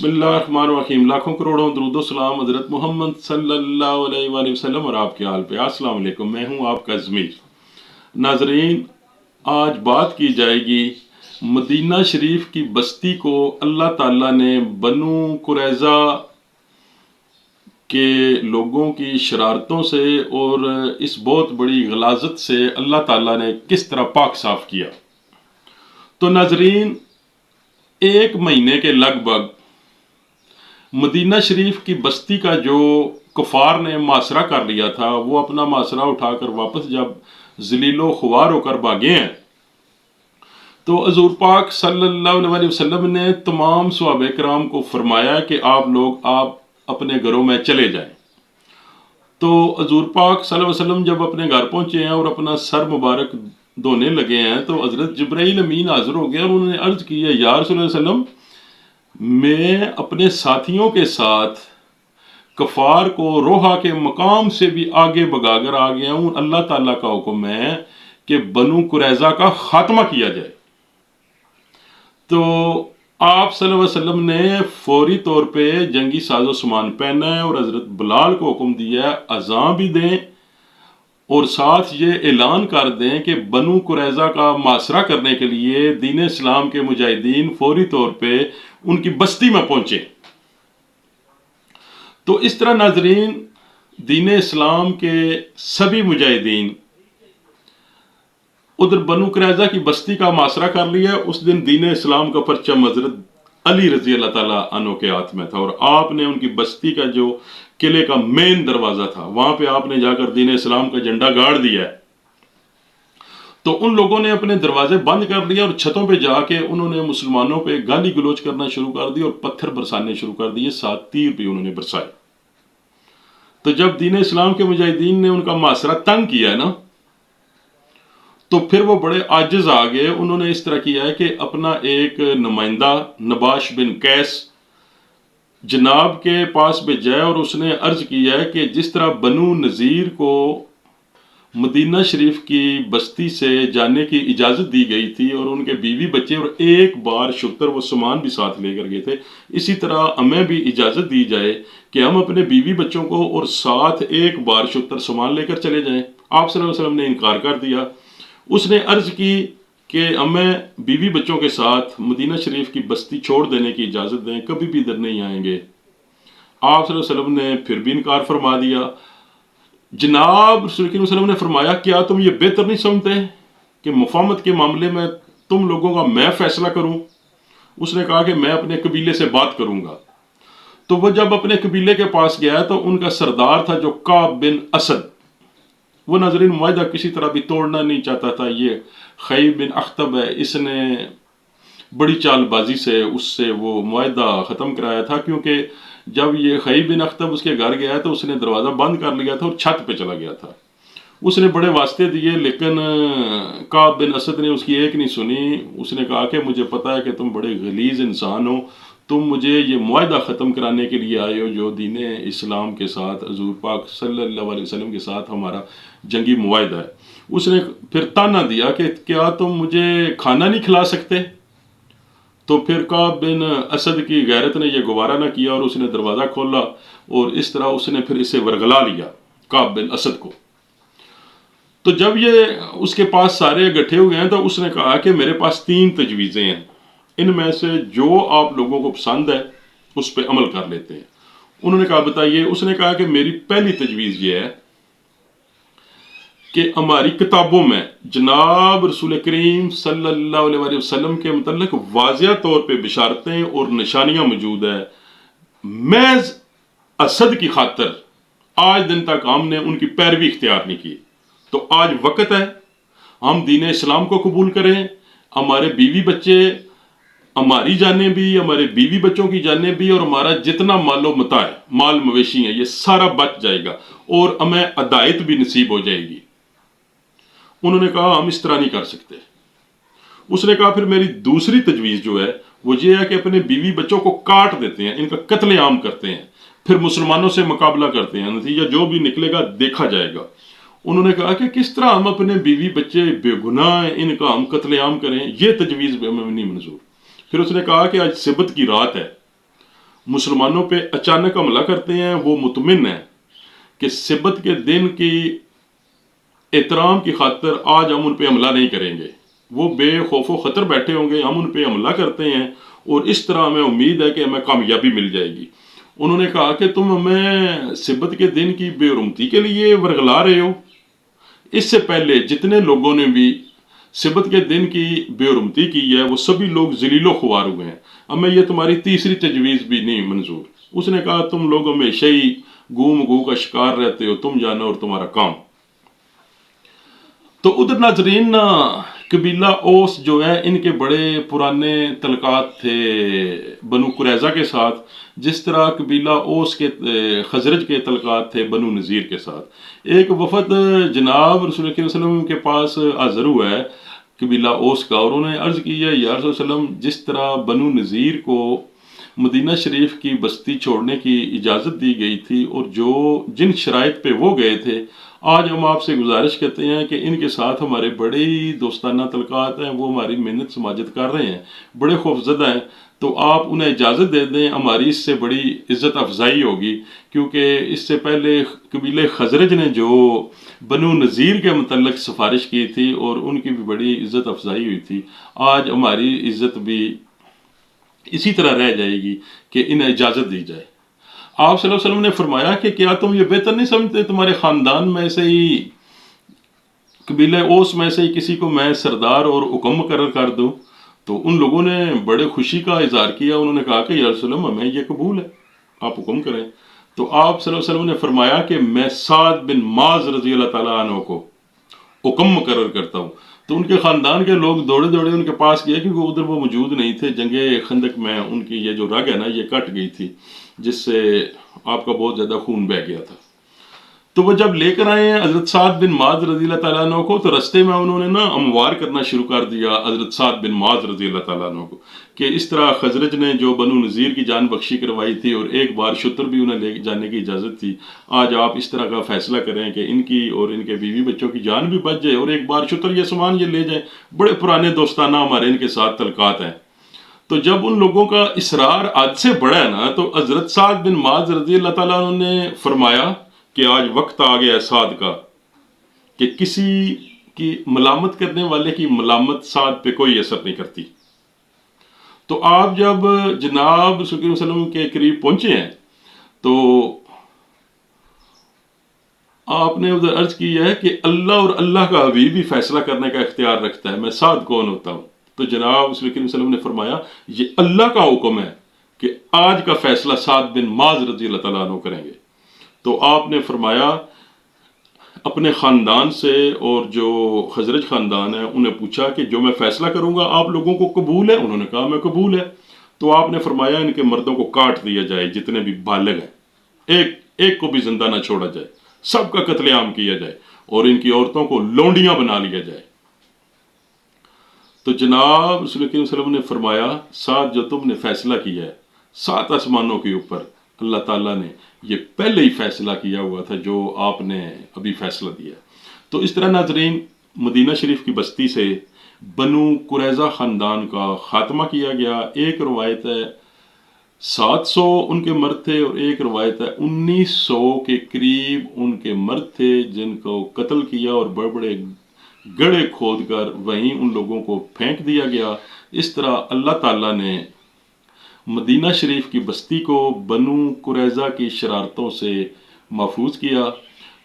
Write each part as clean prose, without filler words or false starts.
बिस्मिल्लाहिर्रहमानिर्रहीम। लाखों करोड़ों दरूद व सलाम हज़रत मोहम्मद सल्लल्लाहु अलैहि वसल्लम और आपके हाल पे। अस्सलाम वालेकुम, मैं हूँ आपका ज़मीर। नाज़रीन, आज बात की जाएगी मदीना शरीफ की बस्ती को अल्लाह ताला ने बनु कुरैज़ा के लोगों की शरारतों से और इस बहुत बड़ी गलाजत से अल्लाह ताला ने किस तरह पाक साफ किया। तो नाज़रीन, एक महीने के लगभग मदीना शरीफ की बस्ती का जो कुफार ने मासरा कर लिया था, वो अपना मासरा उठाकर वापस जब जलीलो खुवार होकर भागे हैं, तो हजूर पाक सल्लल्लाहु अलैहि वसल्लम ने तमाम सहाबा किराम को फरमाया कि आप अपने घरों में चले जाएं। तो हजूर पाक सल्लल्लाहु अलैहि वसल्लम जब अपने घर पहुंचे हैं और अपना सर मुबारक धोने लगे हैं, तो हजरत जिब्राइल अमीन हाजिर हो गया और उन्होंने अर्ज की है, या रसूल सल्लम, मैं अपने साथियों के साथ कफार को रोहा के मकाम से भी आगे भगाकर आ गया हूं। अल्लाह ताला का हुक्म है कि बनु कुरैज़ा का खात्मा किया जाए। तो आप सल्लल्लाहु अलैहि वसल्लम ने फौरी तौर पे जंगी साजो सामान पहना है और हजरत बिलाल को हुक्म दिया है अज़ान भी दें और साथ ये ऐलान कर दें कि बनु कुरैज़ा का मासरा करने के लिए दीन इस्लाम के मुजाहिदीन फौरी तौर पे उनकी बस्ती में पहुंचे। तो इस तरह नाजरीन, दीन इस्लाम के सभी मुजाहिदीन उधर बनु कुरैज़ा की बस्ती का मासरा कर लिया। उस दिन दीन इस्लाम का परचम हजरत अली रजी अल्लाह ताला अन्हु के हाथ में था और आपने उनकी बस्ती का जो किले का मेन दरवाजा था, वहां पे आपने जाकर दीन इस्लाम का झंडा गाड़ दिया है। तो उन लोगों ने अपने दरवाजे बंद कर दिए और छतों पे जाके उन्होंने मुसलमानों पे गाली गलोच करना शुरू कर दी और पत्थर बरसाने शुरू कर दिए। 7 तीर भी उन्होंने बरसाए। तो जब दीन इस्लाम के मुजाहिदीन ने उनका मासरा तंग किया है ना, तो फिर वो बड़े आजिज आ गए। उन्होंने इस तरह किया है कि अपना एक नुमाइंदा नबाश बिन कैस जनाब के पास भेजा है और उसने अर्ज किया है कि जिस तरह बनु नज़ीर को मदीना शरीफ की बस्ती से जाने की इजाज़त दी गई थी और उनके बीवी बच्चे और एक बार शुक्र वो सामान भी साथ लेकर गए थे, इसी तरह हमें भी इजाज़त दी जाए कि हम अपने बीवी बच्चों को और साथ एक बार शुक्र सामान लेकर चले जाएं। आप सल्लल्लाहु अलैहि वसल्लम ने इनकार कर दिया। उसने अर्ज की कि हमें बीवी बच्चों के साथ मदीना शरीफ की बस्ती छोड़ देने की इजाज़त दें, कभी भी इधर नहीं आएंगे। आप सल्लल्लाहु अलैहि वसल्लम ने फिर भी इनकार फरमा दिया। जनाब रसूल करीम सल्लल्लाहु अलैहि वसल्लम ने फरमाया, क्या तुम ये बेहतर नहीं समझते कि मुफाहमत के मामले में तुम लोगों का मैं फैसला करूं? उसने कहा कि मैं अपने कबीले से बात करूंगा। तो वह जब अपने कबीले के पास गया तो उनका सरदार था जो काब बिन असद, वो नाज़रीन मुआहदा किसी तरह भी तोड़ना नहीं चाहता था। ये खैब बिन अख्तब है, इसने बड़ी चालबाजी से उससे वो मुआहदा ख़त्म कराया था, क्योंकि जब ये खैब बिन अख्तब उसके घर गया तो उसने दरवाज़ा बंद कर लिया था और छत पे चला गया था। उसने बड़े वास्ते दिए, लेकिन काब बिन असद ने उसकी एक नहीं सुनी। उसने कहा कि मुझे पता है कि तुम बड़े गलीज इंसान हो, तुम मुझे ये मुआहदा ख़त्म कराने के लिए आए हो जो दीन इस्लाम के साथ हजूर पाक सल्लल्लाहु अलैहि वसल्लम के साथ हमारा जंगी मुआहदा है। उसने फिर ताना दिया कि क्या तुम मुझे खाना नहीं खिला सकते? तो फिर काब बिन असद की गैरत ने यह गवारा ना किया और उसने दरवाज़ा खोला और इस तरह उसने फिर इसे वरगला लिया, काब बिन असद को। तो जब ये उसके पास सारे इकट्ठे हुए हैं तो उसने कहा कि मेरे पास 3 तजवीज़ें हैं, इनमें से जो आप लोगों को पसंद है उस पर अमल कर लेते हैं। उन्होंने कहा बताइए। उसने कहा कि मेरी पहली तजवीज़ ये है कि हमारी किताबों में जनाब रसूल करीम सल्लल्लाहु अलैहि वसल्लम के मुतल्लिक वाज़िया तौर पे बिशारतें और निशानियां मौजूद है। महज असद की खातिर आज दिन तक हमने उनकी पैरवी इख्तियार नहीं की। तो आज वक्त है हम दीन इस्लाम को कबूल करें। हमारे बीवी बच्चे, हमारी जानें भी, हमारे बीवी बच्चों की जानें भी और हमारा जितना मालो मता है, माल मवेशी है, ये सारा बच जाएगा और हमें अदायत भी नसीब हो जाएगी। उन्होंने कहा हम इस तरह नहीं कर सकते। उसने कहा फिर मेरी दूसरी तजवीज़ जो है वो ये है कि अपने बीवी बच्चों को काट देते हैं, इनका कत्लेआम करते हैं, फिर मुसलमानों से मुकाबला करते हैं, नतीजा जो भी निकलेगा देखा जाएगा। उन्होंने कहा कि किस तरह हम अपने बीवी बच्चे बेगुनाह हैं, इनका हम कत्लेआम करें, ये तजवीज़ हमें नहीं मंजूर। फिर उसने कहा कि आज सिबत की रात है مسلمانوں پہ اچانک حملہ کرتے ہیں، وہ مطمئن ہیں کہ سبت کے دن کی احترام کی خاطر آج ہم ان پہ حملہ نہیں کریں گے، وہ بے خوف و خطر بیٹھے ہوں گے، ہم ان پہ حملہ کرتے ہیں اور اس طرح ہمیں امید ہے کہ ہمیں کامیابی مل جائے گی۔ انہوں نے کہا کہ تم ہمیں سبت کے دن کی بے حرمتی کے لیے ورغلا رہے ہو؟ اس سے پہلے جتنے لوگوں نے بھی سبت کے دن کی بے حرمتی کی ہے وہ سبھی لوگ ذلیل و خوار ہوئے ہیں، ہمیں یہ تمہاری تیسری تجویز بھی نہیں منظور۔ اس نے کہا تم لوگ ہمیشہ ہی گوم گو کا شکار رہتے ہو، تم جانا اور تمہارا کام۔ تو ادھر ناظرین قبیلہ اوس جو ہے ان کے بڑے پرانے تعلقات تھے بنو قریظہ کے ساتھ، جس طرح قبیلہ اوس کے خزرج کے تعلقات تھے بنو نذیر کے ساتھ۔ ایک وفد جناب رسول اللہ صلی اللہ علیہ وسلم کے پاس حاضر ہوا ہے قبیلہ اوس کا، اور انہوں نے عرض کی ہے یا رسول اللہ علیہ وسلم، جس طرح بنو نذیر کو مدینہ شریف کی بستی چھوڑنے کی اجازت دی گئی تھی اور جن شرائط پہ وہ گئے تھے، آج ہم آپ سے گزارش کرتے ہیں کہ ان کے ساتھ ہمارے بڑے ہی دوستانہ تعلقات ہیں، وہ ہماری محنت سماجت کر رہے ہیں، بڑے خوفزدہ ہیں، تو آپ انہیں اجازت دے دیں، ہماری اس سے بڑی عزت افزائی ہوگی، کیونکہ اس سے پہلے قبیلہ خزرج نے جو بنو نذیر کے متعلق سفارش کی تھی اور ان کی بھی بڑی عزت افزائی ہوئی تھی، آج ہماری عزت بھی اسی طرح رہ جائے گی کہ انہیں اجازت دی جائے۔ آپ صلی اللہ علیہ وسلم نے فرمایا کہ کیا تم یہ بہتر نہیں سمجھتے تمہارے خاندان میں سے ہی قبیلہ اوس میں سے ہی کسی کو میں سردار اور حکم مقرر کر دوں؟ تو ان لوگوں نے بڑے خوشی کا اظہار کیا، انہوں نے کہا کہ یا رسول اللہ ہمیں یہ قبول ہے، آپ حکم کریں۔ تو آپ صلی اللہ علیہ وسلم نے فرمایا کہ میں سعد بن معاذ رضی اللہ تعالیٰ عنہ کو حکم مقرر کرتا ہوں۔ تو ان کے خاندان کے لوگ دوڑے دوڑے ان کے پاس گئے، کیونکہ ادھر وہ موجود نہیں تھے، جنگ خندق میں ان کی یہ جو رگ ہے نا یہ کٹ گئی تھی، جس سے آپ کا بہت زیادہ خون بہہ گیا تھا۔ تو وہ جب لے کر آئے ہیں حضرت سعد بن معاذ رضی اللہ تعالیٰ عنہ کو، تو رستے میں انہوں نے نا اموار کرنا شروع کر دیا حضرت سعد بن معاذ رضی اللہ تعالیٰ عنہ کو، کہ اس طرح خزرج نے جو بنو نذیر کی جان بخشی کروائی تھی اور ایک بار شتر بھی انہیں لے جانے کی اجازت تھی، آج آپ اس طرح کا فیصلہ کریں کہ ان کی اور ان کے بیوی بچوں کی جان بھی بچ جائے اور ایک بار شتر یہ سامان یہ لے جائیں۔ بڑے پرانے دوستانہ ہمارے ان کے ساتھ تعلقات ہیں۔ تو جب ان لوگوں کا اصرار حد سے بڑا ہے نا، تو حضرت سعد بن معاذ رضی اللہ تعالیٰ عنہ نے فرمایا کہ آج وقت آ گیا ہے سعد کا، کہ کسی کی ملامت کرنے والے کی ملامت سعد پہ کوئی اثر نہیں کرتی۔ تو آپ جب جناب صلی اللہ علیہ وسلم کے قریب پہنچے ہیں تو آپ نے ادھر عرض کی ہے کہ اللہ اور اللہ کا حبیب بھی فیصلہ کرنے کا اختیار رکھتا ہے، میں سعد کون ہوتا ہوں؟ تو جناب صلی اللہ علیہ وسلم نے فرمایا یہ اللہ کا حکم ہے کہ آج کا فیصلہ سعد بن معاذ رضی اللہ تعالیٰ عنہ کریں گے۔ تو آپ نے فرمایا اپنے خاندان سے اور جو خزرج خاندان ہے انہیں پوچھا کہ جو میں فیصلہ کروں گا آپ لوگوں کو قبول ہے؟ انہوں نے کہا میں قبول ہے۔ تو آپ نے فرمایا ان کے مردوں کو کاٹ دیا جائے جتنے بھی بالغ ہیں، ایک ایک کو بھی زندہ نہ چھوڑا جائے، سب کا قتل عام کیا جائے اور ان کی عورتوں کو لونڈیاں بنا لیا جائے۔ تو جناب رسول اللہ صلی اللہ علیہ وسلم نے فرمایا ساتھ جو تم نے فیصلہ کیا ہے 7 آسمانوں کے اوپر اللہ تعالیٰ نے یہ پہلے ہی فیصلہ کیا ہوا تھا جو آپ نے ابھی فیصلہ دیا۔ تو اس طرح ناظرین مدینہ شریف کی بستی سے بنو قریظہ خاندان کا خاتمہ کیا گیا۔ ایک روایت ہے 700 ان کے مرد تھے اور ایک روایت ہے 1900 کے قریب ان کے مرد تھے جن کو قتل کیا اور بڑے بڑے گڑھے کھود کر وہیں ان لوگوں کو پھینک دیا گیا۔ اس طرح اللہ تعالیٰ نے مدینہ شریف کی بستی کو بنو قریظہ کی شرارتوں سے محفوظ کیا۔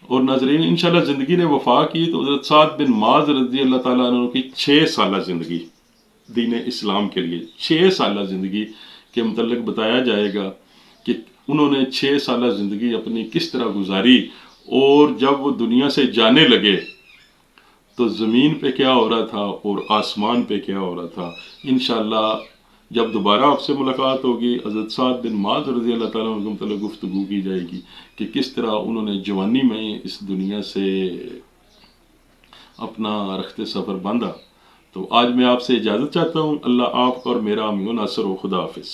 اور ناظرین انشاءاللہ زندگی نے وفا کی تو حضرت سعد بن معاذ رضی اللہ تعالیٰ عنہ کی 6 سالہ زندگی دین اسلام کے لیے 6 سالہ زندگی کے متعلق بتایا جائے گا کہ انہوں نے 6 سالہ زندگی اپنی کس طرح گزاری، اور جب وہ دنیا سے جانے لگے تو زمین پہ کیا ہو رہا تھا اور آسمان پہ کیا ہو رہا تھا۔ انشاءاللہ جب دوبارہ آپ سے ملاقات ہوگی حضرت سعد بن معاذ رضی اللہ تعالیٰ عنہ کے متعلق گفتگو کی جائے گی کہ کس طرح انہوں نے جوانی میں اس دنیا سے اپنا رخت سفر باندھا۔ تو آج میں آپ سے اجازت چاہتا ہوں، اللہ آپ کا اور میرا امی و ناصر و خدا حافظ۔